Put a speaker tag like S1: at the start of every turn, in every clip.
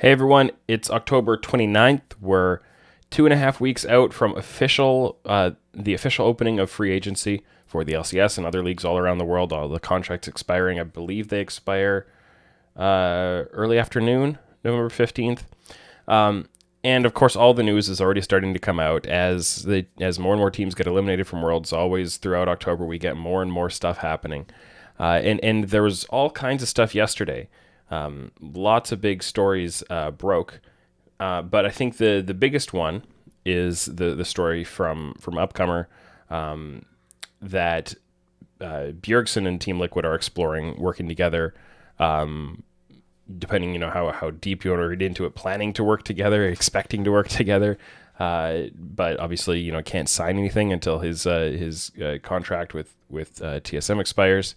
S1: Hey everyone, it's October 29th. We're 2.5 weeks out from the official opening of free agency for the LCS and other leagues all around the world. All the contracts expiring. I believe they expire early afternoon, November 15th. And of course, all the news is already starting to come out as more and more teams get eliminated from Worlds. Always throughout October, we get more and more stuff happening. And there was all kinds of stuff yesterday. Lots of big stories broke, but I think the biggest one is the story from Upcomer that Bjergsen and Team Liquid are exploring working together. Depending, how deep you want to read into it, planning to work together, expecting to work together. But obviously, can't sign anything until his contract with TSM expires.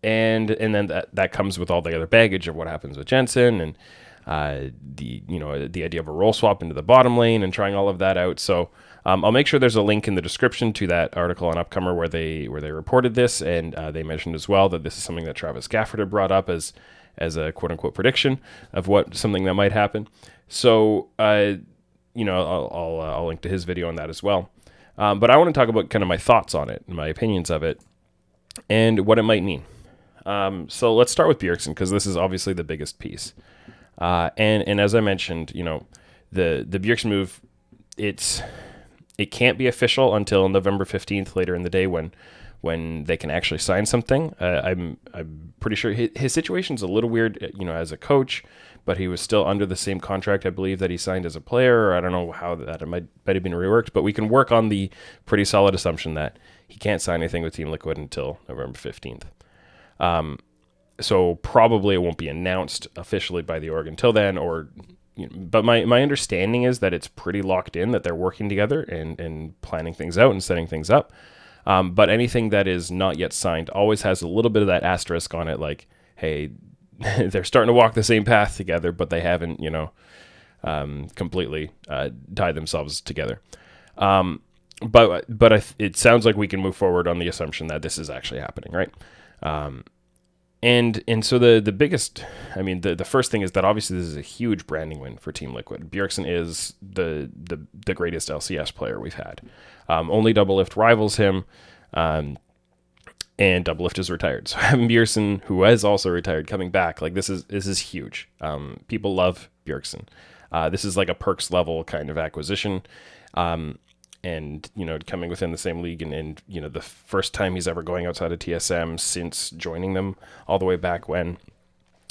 S1: And then that comes with all the other baggage of what happens with Jensen and the idea of a role swap into the bottom lane and trying all of that out. So I'll make sure there's a link in the description to that article on Upcomer where they reported this, and they mentioned as well that this is something that Travis Gafford had brought up as a quote unquote prediction of something that might happen. So I'll link to his video on that as well. But I want to talk about kind of my thoughts on it and my opinions of it and what it might mean. So let's start with Bjergsen because this is obviously the biggest piece. And as I mentioned, the Bjergsen move, it can't be official until November 15th later in the day when they can actually sign something. I'm pretty sure his situation's a little weird, as a coach, but he was still under the same contract, I believe, that he signed as a player. Or I don't know how that might have been reworked, but we can work on the pretty solid assumption that he can't sign anything with Team Liquid until November 15th. So probably it won't be announced officially by the org until then, but my understanding is that it's pretty locked in, that they're working together and planning things out and setting things up. But anything that is not yet signed always has a little bit of that asterisk on it, like, hey, they're starting to walk the same path together, but they haven't, completely tied themselves together. But it sounds like we can move forward on the assumption that this is actually happening, right? And so the biggest, the first thing is that obviously this is a huge branding win for Team Liquid. Bjergsen is the greatest LCS player we've had. Only Doublelift rivals him, and Doublelift is retired. So having Bjergsen, who is also retired, coming back, like this is huge. People love Bjergsen. This is like a Perks level kind of acquisition. And, coming within the same league and the first time he's ever going outside of TSM since joining them all the way back when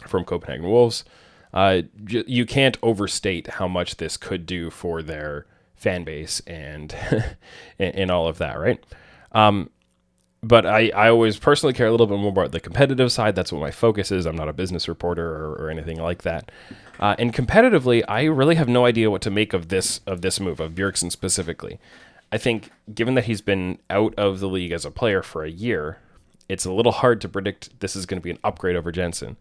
S1: from Copenhagen Wolves. You can't overstate how much this could do for their fan base and and all of that, right? But I always personally care a little bit more about the competitive side. That's what my focus is. I'm not a business reporter or anything like that. And competitively, I really have no idea what to make of this move, of Bjergsen specifically. I think given that he's been out of the league as a player for a year, it's a little hard to predict this is going to be an upgrade over Jensen.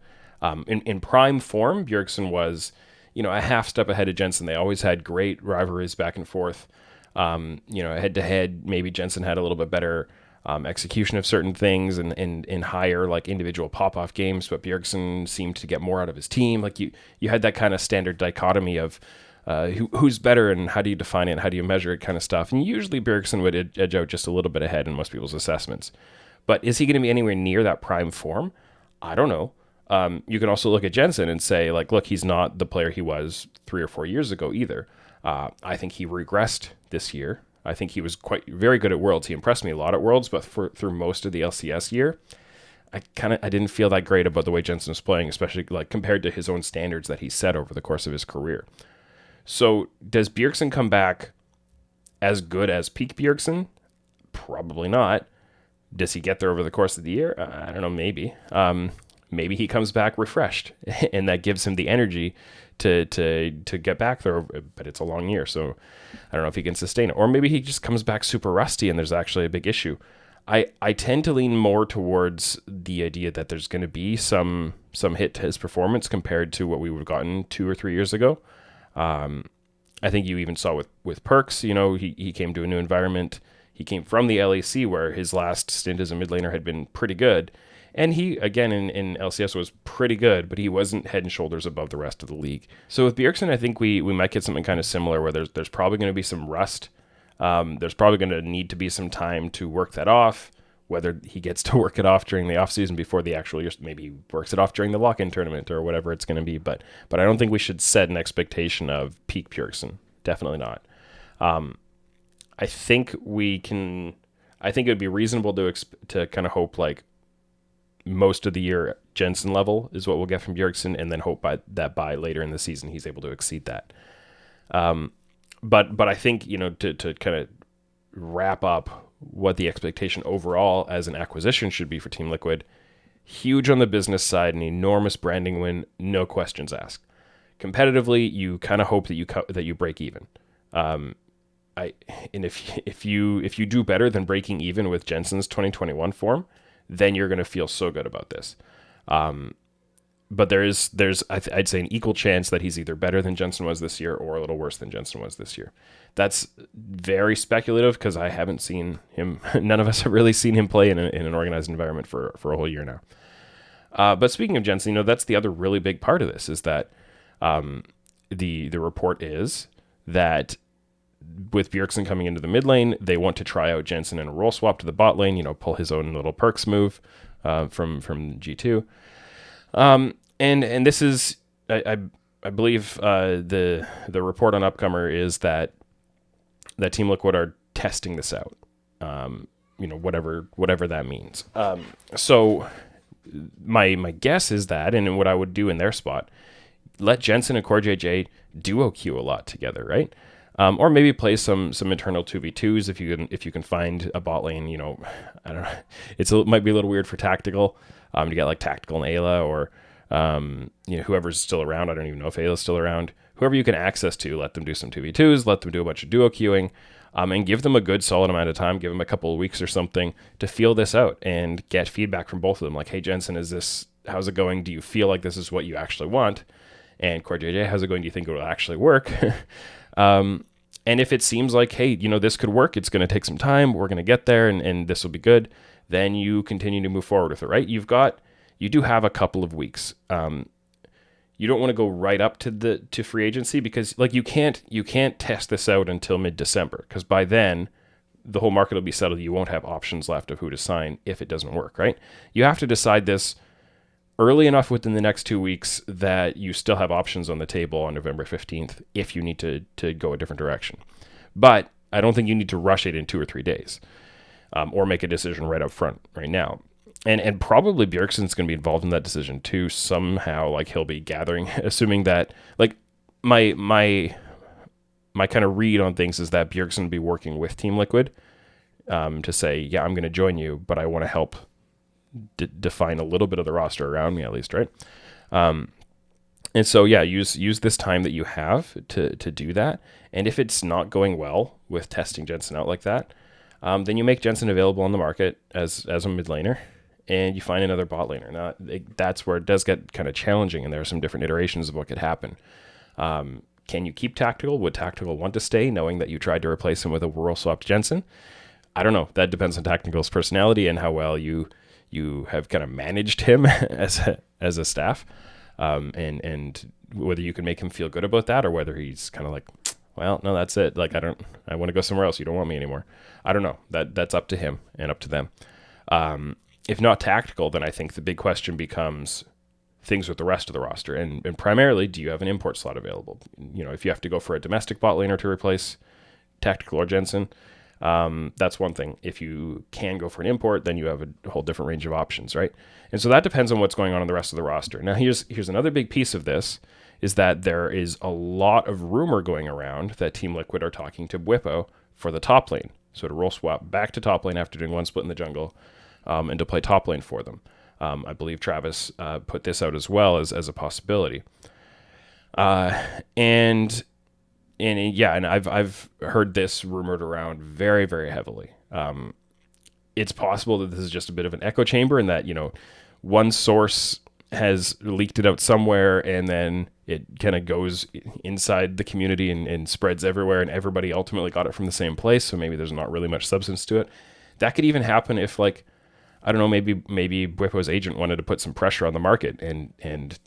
S1: In prime form, Bjergsen was, a half step ahead of Jensen. They always had great rivalries back and forth. Head to head, maybe Jensen had a little bit better execution of certain things and higher like individual pop-off games, but Bjergsen seemed to get more out of his team. Like you had that kind of standard dichotomy of who's better and how do you define it and how do you measure it kind of stuff. And usually Bjergsen would edge out just a little bit ahead in most people's assessments. But is he going to be anywhere near that prime form? I don't know. You can also look at Jensen and say, like, look, he's not the player he was 3 or 4 years ago either. I think he regressed this year. I think he was very good at Worlds. He impressed me a lot at Worlds, but through most of the LCS year, I didn't feel that great about the way Jensen was playing, especially like compared to his own standards that he set over the course of his career. So does Bjergsen come back as good as peak Bjergsen? Probably not. Does he get there over the course of the year? I don't know, maybe. Maybe he comes back refreshed, and that gives him the energy to get back there, but it's a long year, so I don't know if he can sustain it. Or maybe he just comes back super rusty and there's actually a big issue. I tend to lean more towards the idea that there's going to be some hit to his performance compared to what we would have gotten 2 or 3 years ago. I think you even saw with Perks, he came to a new environment. He came from the LEC where his last stint as a mid laner had been pretty good. And he, again, in LCS was pretty good, but he wasn't head and shoulders above the rest of the league. So with Bjergsen, I think we might get something kind of similar where there's probably going to be some rust. There's probably going to need to be some time to work that off, whether he gets to work it off during the offseason before the actual year. Maybe he works it off during the lock-in tournament or whatever it's going to be. But I don't think we should set an expectation of peak Bjergsen. Definitely not. I think it would be reasonable to kind of hope like most of the year Jensen level is what we'll get from Bjergsen, and then hope by later in the season he's able to exceed that. But I think, to kind of wrap up what the expectation overall as an acquisition should be for Team Liquid, huge on the business side, an enormous branding win, no questions asked. Competitively, you kind of hope that you break even. If you do better than breaking even with Jensen's 2021 form, then you're going to feel so good about this. But there's I'd say an equal chance that he's either better than Jensen was this year or a little worse than Jensen was this year. That's very speculative because I haven't seen him. None of us have really seen him play in an organized environment for a whole year now. But speaking of Jensen, that's the other really big part of this is that the report is that with Bjergsen coming into the mid lane, they want to try out Jensen in a role swap to the bot lane, pull his own little perks move from G2. And this is, I believe, the report on Upcomer is that Team Liquid are testing this out, whatever that means. So my guess is that, and what I would do in their spot, let Jensen and CoreJJ duo queue a lot together, right? Or maybe play some internal 2v2s if you can find a bot lane. I don't know. It might be a little weird for tactical to get like tactical and Ayla or whoever's still around. I don't even know if Ayla's still around. Whoever you can access to, let them do some 2v2s, let them do a bunch of duo queuing, and give them a good solid amount of time. Give them a couple of weeks or something to feel this out and get feedback from both of them. Like, hey, Jensen, how's it going? Do you feel like this is what you actually want? And CoreJJ, how's it going? Do you think it will actually work? And if it seems like, hey, this could work, it's going to take some time, we're going to get there, and this will be good, then you continue to move forward with it, right? You do have a couple of weeks. You don't want to go right up to free agency because like you can't test this out until mid-December because by then the whole market will be settled. You won't have options left of who to sign if it doesn't work, right? You have to decide this early enough within the next 2 weeks that you still have options on the table on November 15th if you need to go a different direction. But I don't think you need to rush it in 2 or 3 days or make a decision right up front right now. And probably Bjergsen's going to be involved in that decision too somehow. Like he'll be gathering, assuming that like my kind of read on things is that Bjergsen will be working with Team Liquid to say, yeah, I'm going to join you, but I want to help define a little bit of the roster around me at least, right? And so yeah, use this time that you have to do that. And if it's not going well with testing Jensen out like that, then you make Jensen available on the market as a mid laner, and you find another bot laner. Now that's where it does get kind of challenging, and there are some different iterations of what could happen. Can you keep Tactical? Would Tactical want to stay, knowing that you tried to replace him with a role swapped Jensen? I don't know. That depends on Tactical's personality and how well you have kind of managed him as a staff, and whether you can make him feel good about that or whether he's kind of like, well, no, that's it. Like, I want to go somewhere else. You don't want me anymore. I don't know. That's up to him and up to them. If not Tactical, then I think the big question becomes things with the rest of the roster. And primarily, do you have an import slot available? If you have to go for a domestic bot laner to replace Tactical or Jensen, that's one thing. If you can go for an import, then you have a whole different range of options, right? And so that depends on what's going on in the rest of the roster. Now, here's another big piece of this, is that there is a lot of rumor going around that Team Liquid are talking to Bwipo for the top lane. So to role swap back to top lane after doing one split in the jungle, and to play top lane for them. I believe Travis put this out as well as a possibility. And I've heard this rumored around very, very heavily. It's possible that this is just a bit of an echo chamber and that, one source has leaked it out somewhere and then it kind of goes inside the community and spreads everywhere and everybody ultimately got it from the same place. So maybe there's not really much substance to it. That could even happen if I don't know, maybe Bwipo's agent wanted to put some pressure on the market and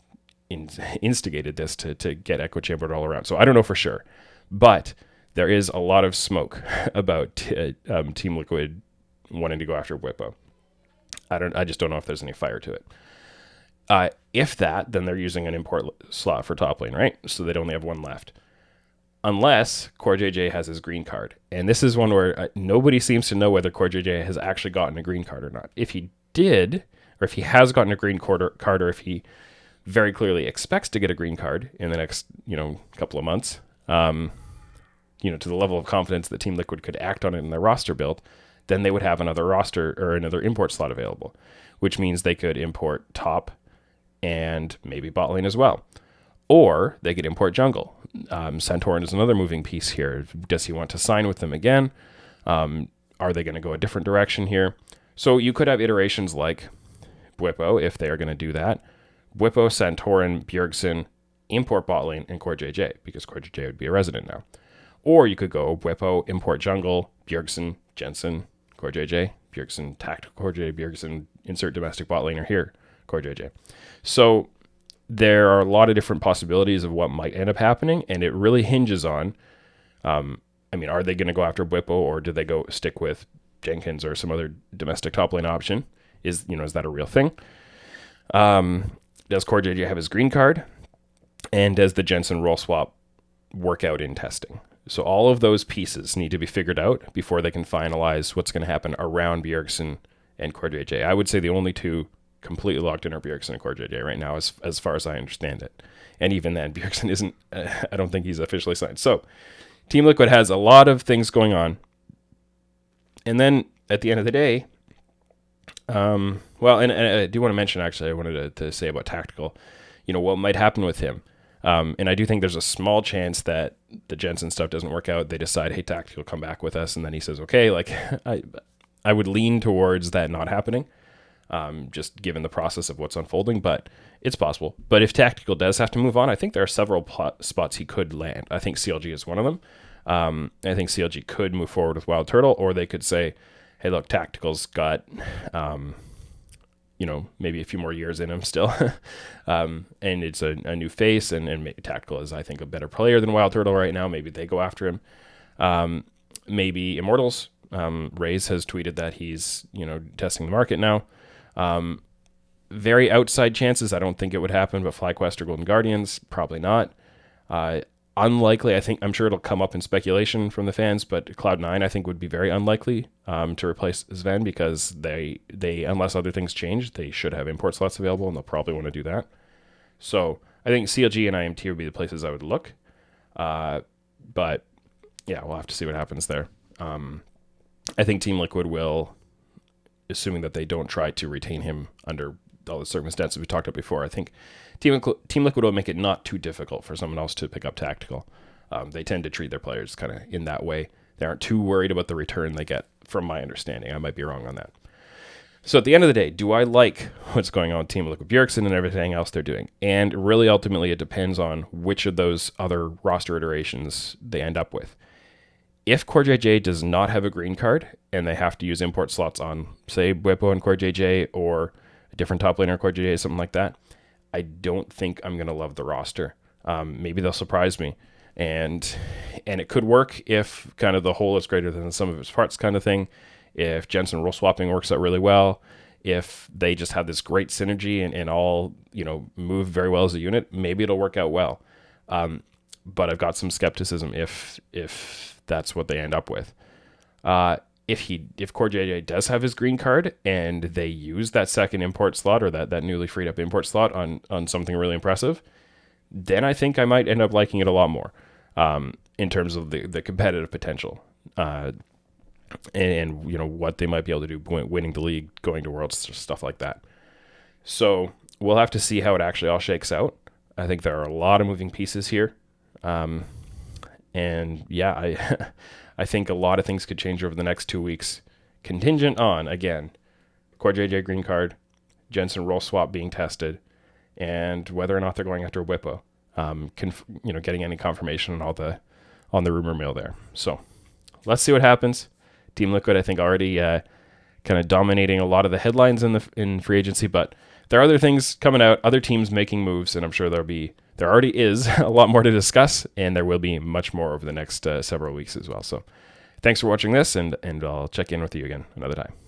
S1: instigated this to get Echo chambered all around. So I don't know for sure, but there is a lot of smoke about Team Liquid wanting to go after Bwipo. I just don't know if there's any fire to it. If that, then they're using an import slot for top lane, right? So they'd only have one left. Unless CoreJJ has his green card. And this is one where nobody seems to know whether CoreJJ has actually gotten a green card or not. If he did, or if he has gotten a green card, or if he very clearly expects to get a green card in the next, couple of months, to the level of confidence that Team Liquid could act on it in their roster build, then they would have another roster or another import slot available, which means they could import top and maybe bot lane as well. Or they could import jungle. Santorin is another moving piece here. Does he want to sign with them again? Are they going to go a different direction here? So you could have iterations like Bwipo, if they are going to do that. Bwipo, Santorin, Bjergsen, import bot lane, and CoreJJ, because CoreJJ would be a resident now. Or you could go Bwipo, import jungle, Bjergsen, Jensen, CoreJJ, Bjergsen, tactical CoreJJ, Bjergsen, insert domestic bot laner here, CoreJJ. So there are a lot of different possibilities of what might end up happening, and it really hinges on, are they going to go after Bwipo, or do they go stick with Jenkins or some other domestic top lane option? Is that a real thing? Does CoreJJ have his green card? And does the Jensen role swap work out in testing? So all of those pieces need to be figured out before they can finalize what's going to happen around Bjergsen and CoreJJ. I would say the only two completely locked in are Bjergsen and CoreJJ right now, as far as I understand it. And even then, Bjergsen isn't, I don't think he's officially signed. So Team Liquid has a lot of things going on. And then at the end of the day, and I do want to mention, actually, I wanted to say about Tactical, what might happen with him. And I do think there's a small chance that the Jensen stuff doesn't work out. They decide, hey, Tactical, come back with us. And then he says, okay, I would lean towards that not happening. Just given the process of what's unfolding, but it's possible. But if Tactical does have to move on, I think there are several spots he could land. I think CLG is one of them. I think CLG could move forward with Wild Turtle, or they could say, hey, look, Tactical's got, maybe a few more years in him still. And it's a new face, and maybe Tactical is, I think, a better player than Wild Turtle right now. Maybe they go after him. Maybe Immortals. Raze has tweeted that he's, testing the market now. Very outside chances. I don't think it would happen, but FlyQuest or Golden Guardians, probably not. Unlikely. I'm sure it'll come up in speculation from the fans, but Cloud9 I think would be very unlikely to replace Sven, because they unless other things change, they should have import slots available, and they'll probably want to do that. So I think CLG and IMT would be the places I would look. But yeah, we'll have to see what happens there. I think Team Liquid will, assuming that they don't try to retain him under all the circumstances we talked about before, I think Team Liquid will make it not too difficult for someone else to pick up Tactical. They tend to treat their players kind of in that way. They aren't too worried about the return they get, from my understanding. I might be wrong on that. So at the end of the day, do I like what's going on with Team Liquid Bjergsen and everything else they're doing? And really, ultimately, it depends on which of those other roster iterations they end up with. If CoreJJ does not have a green card and they have to use import slots on, say, Bwipo and CoreJJ, or a different top laner CoreJJ, something like that, I don't think I'm going to love the roster. Maybe they'll surprise me. And it could work if kind of the whole is greater than the sum of its parts kind of thing. If Jensen role swapping works out really well, if they just have this great synergy and all, move very well as a unit, maybe it'll work out well. But I've got some skepticism if that's what they end up with. If CoreJJ does have his green card and they use that second import slot, or that newly freed up import slot on something really impressive, then I think I might end up liking it a lot more in terms of the competitive potential and what they might be able to do, winning the league, going to Worlds, stuff like that. So we'll have to see how it actually all shakes out. I think there are a lot of moving pieces here. And yeah, I think a lot of things could change over the next 2 weeks, contingent on, again, CoreJJ green card, Jensen role swap being tested, and whether or not they're going after a Bwipo. Getting any confirmation on the rumor mill there. So let's see what happens. Team Liquid, I think, already kind of dominating a lot of the headlines in free agency, but there are other things coming out, other teams making moves, and I'm sure there already is a lot more to discuss, and there will be much more over the next several weeks as well. So thanks for watching this, and I'll check in with you again another time.